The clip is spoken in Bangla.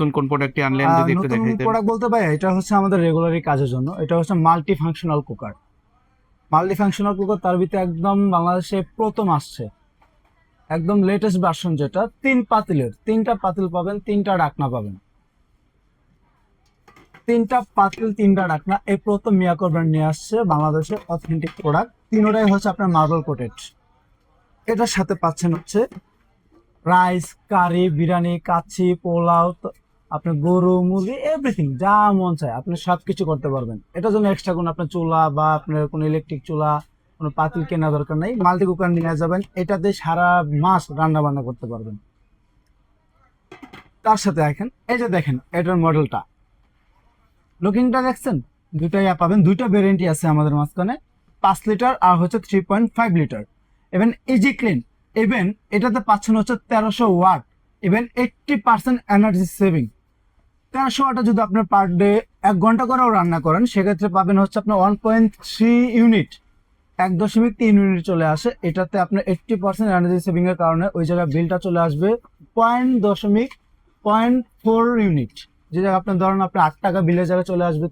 নতুন কোন প্রোডাক্টটি আনলেন যদি একটু নতুন দেখাইতেন। প্রোডাক্ট বলতে ভাই এটা হচ্ছে আমাদের রেগুলারই কাজের জন্য। এটা হচ্ছে multi functional cooker. Multi functional cooker তার ভিতরে একদম বাংলাদেশে প্রথম আসছে, একদম লেটেস্ট ভার্সন, যেটা 3 পাতিলের, 3টা পাতিল পাবেন, 3টা ডাকনা পাবেন। 3টা পাতিল, 3টা ডাকনা, এই প্রথম মিয়াকো ব্র্যান্ড নিয়ে আসছে বাংলাদেশের অথেন্টিক প্রোডাক্ট। তিনোটাই হচ্ছে আপনার মার্বেল কোটেড। এটার সাথে পাচ্ছেন হচ্ছে রাইস, কারি, বিরিয়ানি, কাচ্চি, পোলাও, আপনার গরু, মুরগি, এভরিথিং যা মন চায় আপনি সবকিছু করতে পারবেন। এটার জন্য এক্সট্রা কোনো আপনার চুলা বা আপনার কোনো ইলেকট্রিক চুলা, কোনো পাতিল কেনা দরকার নাই। মাল্টি কুকার নিয়ে যাবেন, এটাতে সারা মাস রান্না বান্না করতে পারবেন। তার সাথে দেখেন, এই যে দেখেন এটার মডেলটা, লুকিংটা দেখছেন, দুইটাই পাবেন। দুইটা ভ্যারিয়েন্টই আছে আমাদের মাঝখানে, 5 লিটার আর হচ্ছে 3.5 litre. Even easy clean, even এটাতে পাচ্ছেন হচ্ছে 1300 ওয়াট, ইভেন 80% এনার্জি সেভিং। 1300 ওয়াটে যদি আপনার পার ডে 1 ঘন্টা করেও রান্না করেন, সেক্ষেত্রে পাবেন হচ্ছে আপনার 1.3 ইউনিট, 1.3 ইউনিট চলে আসে। এটাতে আপনার 80% এনার্জি সেভিং এর কারণে ওই জায়গায় বিলটা চলে আসবে 0.4 ইউনিট। যে জায়গায় আপনার ধরেন আপনি 8 টাকা বিলের জায়গায় চলে আসবে